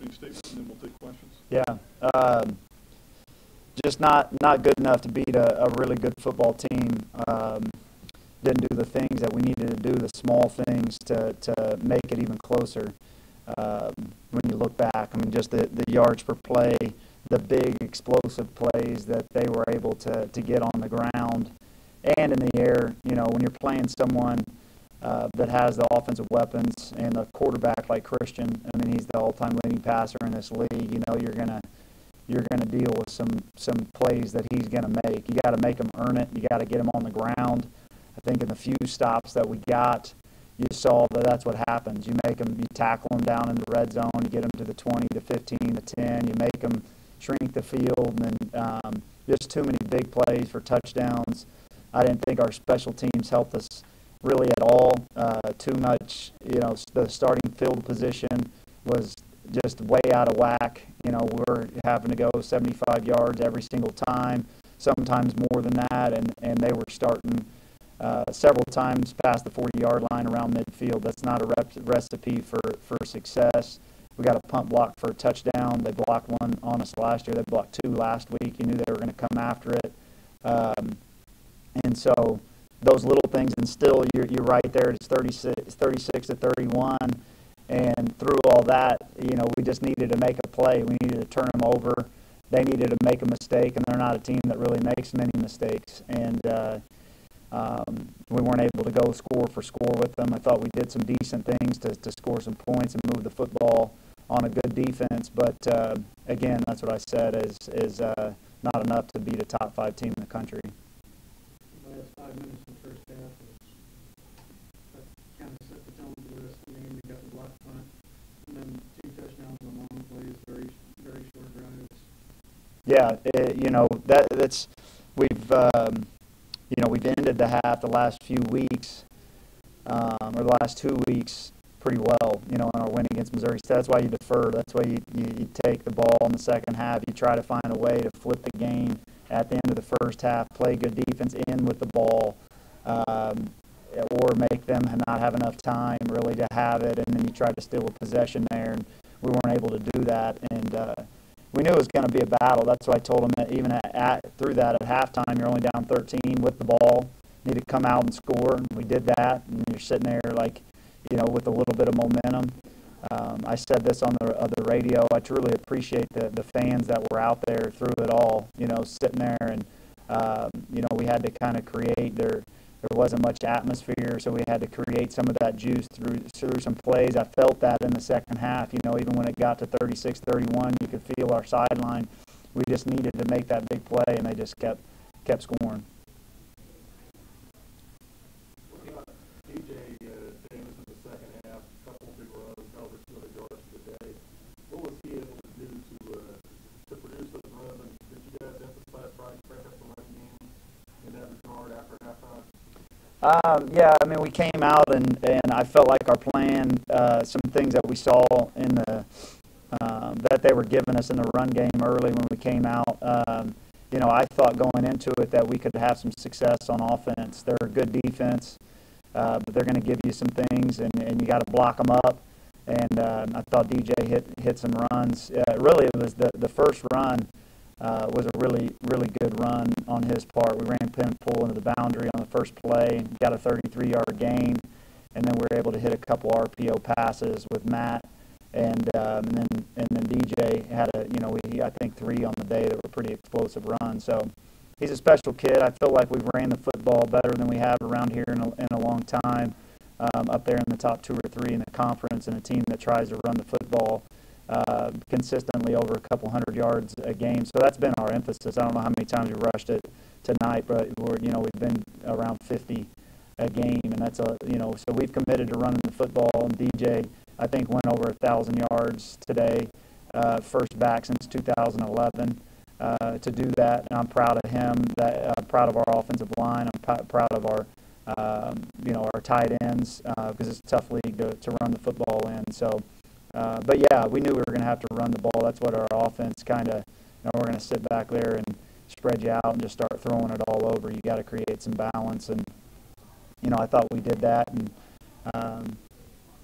opening statement, and then we'll take questions. Yeah. Just not good enough to beat a really good football team. Didn't do the things that we needed to do, the small things to make it even closer. When you look back, I mean, just the yards per play, the big explosive plays that they were able to get on the ground and in the air. You know, when you're playing someone that has the offensive weapons and a quarterback like Christian, I mean, he's the all-time leading passer in this league. You know, you're gonna deal with some plays that he's gonna make. You got to make him earn it. You got to get him on the ground. I think in the few stops that we got, you saw that that's what happens. You tackle them down in the red zone, you get them to the 20, the 15, the 10, you make them shrink the field, and just too many big plays for touchdowns. I didn't think our special teams helped us really at all. Too much, you know, the starting field position was just way out of whack. You know, we're having to go 75 yards every single time, sometimes more than that, and they were starting several times past the 40-yard line around midfield. That's not a recipe for success. We got a punt block for a touchdown. They blocked one on us last year. They blocked two last week. You knew they were going to come after it. And so those little things, and still you're right there. It's 36 to 31. And through all that, you know, we just needed to make a play. We needed to turn them over. They needed to make a mistake, and they're not a team that really makes many mistakes. And we weren't able to go score for score with them. I thought we did some decent things to score some points and move the football on a good defense. But, again, that's what I said is not enough to beat a top 5 team in the country. The last 5 minutes in the first half kind of set the tone for the rest of the game. We got the block punt, and then 2 touchdowns on long plays, very, very short drives. Yeah, you know, that's we've you know, we've ended the half the last few weeks, or the last 2 weeks, pretty well, you know, in our win against Missouri State. That's why you defer. That's why you take the ball in the second half. You try to find a way to flip the game at the end of the first half, play good defense in with the ball, or make them not have enough time really to have it, and then you try to steal a possession there, and we weren't able to do that. And we knew it was going to be a battle. That's why I told them that even through that at halftime, you're only down 13 with the ball. You need to come out and score. And we did that, and you're sitting there like, you know, with a little bit of momentum. I said this on the radio. I truly appreciate the fans that were out there through it all, you know, sitting there. And, you know, we had to kind of create there wasn't much atmosphere, so we had to create some of that juice through some plays. I felt that in the second half. You know, even when it got to 36-31, you could feel our sideline. We just needed to make that big play, and they just kept scoring. DJ James in the second half, a couple big runs, over 200 yards for the day. What was he able to do to produce those runs? And did you guys emphasize trying to crank up the run game in that regard after halftime? Yeah, I mean, we came out and I felt like our plan, some things that we saw in the that they were giving us in the run game early when we came out. You know, I thought going into it that we could have some success on offense. They're a good defense, but they're going to give you some things, and you got to block them up. And I thought DJ hit some runs. Really, it was the first run. Was a really, really good run on his part. We ran pin and pull into the boundary on the first play, got a 33-yard gain, and then we were able to hit a couple RPO passes with Matt, and then DJ had I think 3 on the day that were pretty explosive runs. So he's a special kid. I feel like we've ran the football better than we have around here in a long time, up there in the top 2 or 3 in the conference, and a team that tries to run the football consistently over a couple hundred yards a game. So that's been our emphasis. I don't know how many times we rushed it tonight, but we've been around 50 a game, and that's so we've committed to running the football. And DJ, I think, went over 1,000 yards today, first back since 2011 to do that. And I'm proud of him. Proud of our offensive line. I'm proud of our our tight ends because it's a tough league to run the football in. So. But yeah, we knew we were going to have to run the ball. That's what our offense kind of, we're going to sit back there and spread you out and just start throwing it all over. You got to create some balance, and I thought we did that, and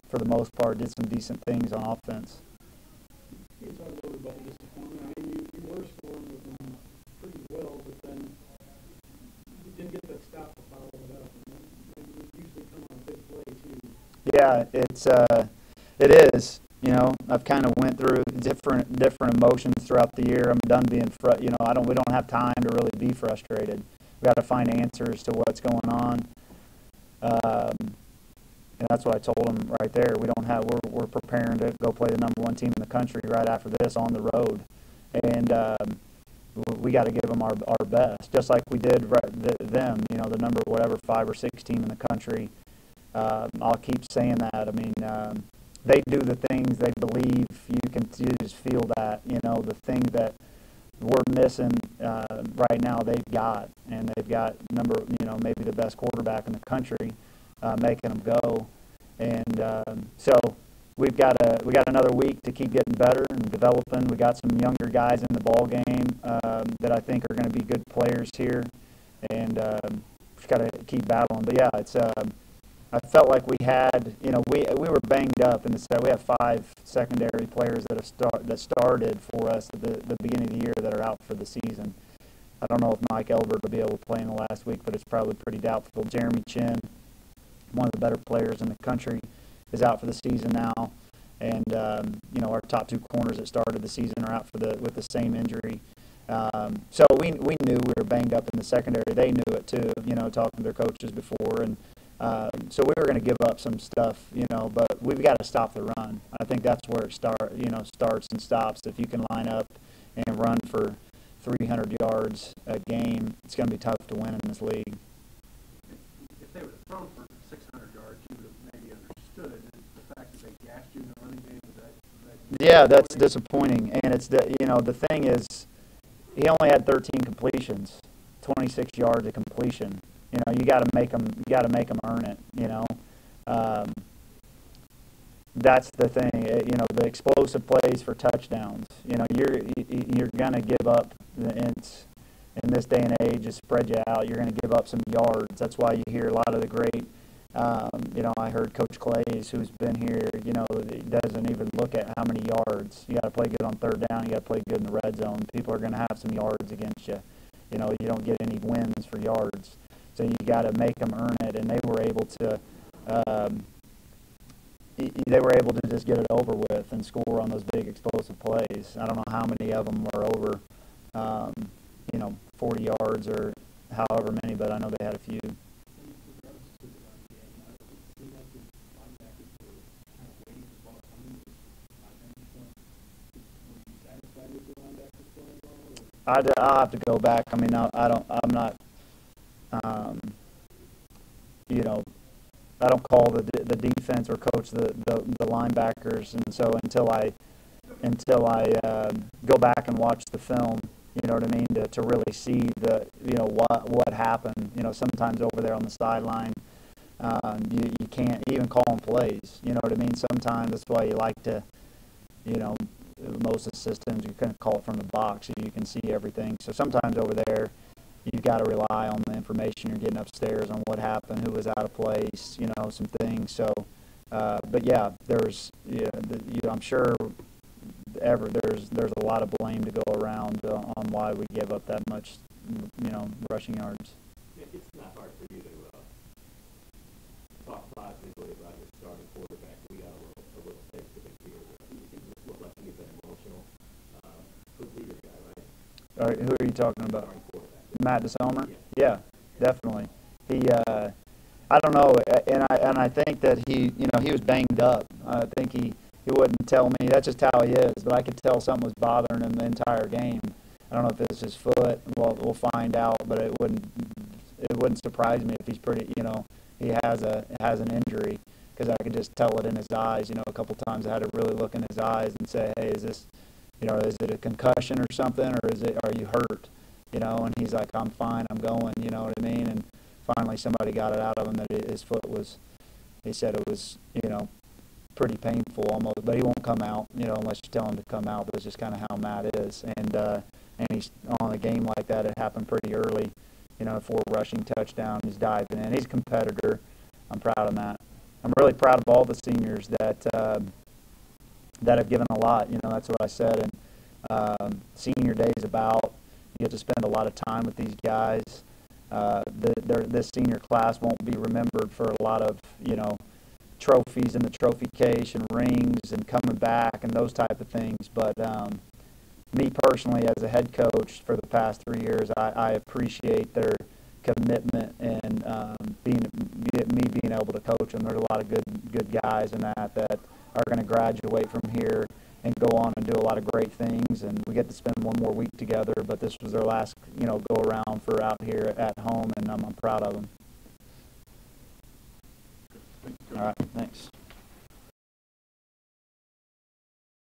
for the most part, did some decent things on offense. about the disappointment? I mean, you were scoring with them pretty well, but then you didn't get that stop to follow it up. And you usually come on a big play, too. Yeah, it is. You know, I've kind of went through different emotions throughout the year. I'm done being we don't have time to really be frustrated. We got to find answers to what's going on. And that's what I told them right there. We're preparing to go play the number one team in the country right after this on the road, and we got to give them our best, just like we did them. You know, the number 5 or 6 team in the country. I'll keep saying that. I mean, they do the things they believe. You just feel that. You know, the thing that we're missing right now, they've got, and they've got maybe the best quarterback in the country, making them go. And so we got another week to keep getting better and developing. We got some younger guys in the ball game that I think are going to be good players here, and just got to keep battling. But yeah, it's. I felt like we had, we were banged up in the set. We have 5 secondary players that started for us at the beginning of the year that are out for the season. I don't know if Mike Elbert will be able to play in the last week, but it's probably pretty doubtful. Jeremy Chin, one of the better players in the country, is out for the season now. And, our top 2 corners that started the season are out with the same injury. So we knew we were banged up in the secondary. They knew it too, talking to their coaches before. And so we were going to give up some stuff, but we've got to stop the run. I think that's where it starts and stops. If you can line up and run for 300 yards a game, it's going to be tough to win in this league. If they would have thrown for 600 yards, you would have maybe understood. And the fact that they gassed you in the running game, yeah, that's disappointing. And it's the thing is, he only had 13 completions, 26 yards of completion. You got to make them earn it. That's the thing. The explosive plays for touchdowns. You're gonna give up. In this day and age, to spread you out, you're gonna give up some yards. That's why you hear a lot of the great. I heard Coach Clays, who's been here. Doesn't even look at how many yards. You got to play good on third down. You got to play good in the red zone. People are gonna have some yards against you. You don't get any wins for yards. So you got to make them earn it, and they were able to. They were able to just get it over with and score on those big explosive plays. I don't know how many of them were over, 40 yards or however many, but I know they had a few. I'll have to go back. I mean, I'm not. I don't call the defense or coach the linebackers, and so until I go back and watch the film, you know what I mean, to really see what happened. Sometimes over there on the sideline, you can't even call them plays. You know what I mean. Sometimes that's why you like to, most of the systems you can call it from the box, so you can see everything. So sometimes over there, you've got to rely on the information you're getting upstairs on what happened, who was out of place, some things. So, but yeah, I'm sure there's a lot of blame to go around on why we give up that much, rushing yards. It's not hard for you to talk positively about your starting quarterback. We got a little taste of it here. It looked like you've been emotional. Good leader guy, right? All right, who are you talking about? Matt DeSelmer? Yeah. Yeah, definitely. He, I don't know, and I think that he was banged up. I think he wouldn't tell me. That's just how he is. But I could tell something was bothering him the entire game. I don't know if it's his foot. Well, we'll find out. But it wouldn't surprise me if he's pretty. He has an injury, because I could just tell it in his eyes. A couple times I had to really look in his eyes and say, hey, is this, is it a concussion or something, or are you hurt? And he's like, I'm fine, I'm going, you know what I mean? And finally somebody got it out of him that his foot was, he said it was, pretty painful almost, but he won't come out, unless you tell him to come out. But it's just kind of how Matt is. And he's on a game like that. It happened pretty early, 4 rushing touchdown. He's diving in. He's a competitor. I'm proud of Matt. I'm really proud of all the seniors that have given a lot. That's what I said. And Senior day is about. You get to spend a lot of time with these guys. This senior class won't be remembered for a lot of, trophies in the trophy case and rings and coming back and those type of things. But me personally, as a head coach for the past 3 years, I appreciate their commitment and me being able to coach them. There's a lot of good guys in that are going to graduate from here and go on and do a lot of great things, and we get to spend one more week together, but this was their last, go around for out here at home, and I'm proud of them. All right, thanks.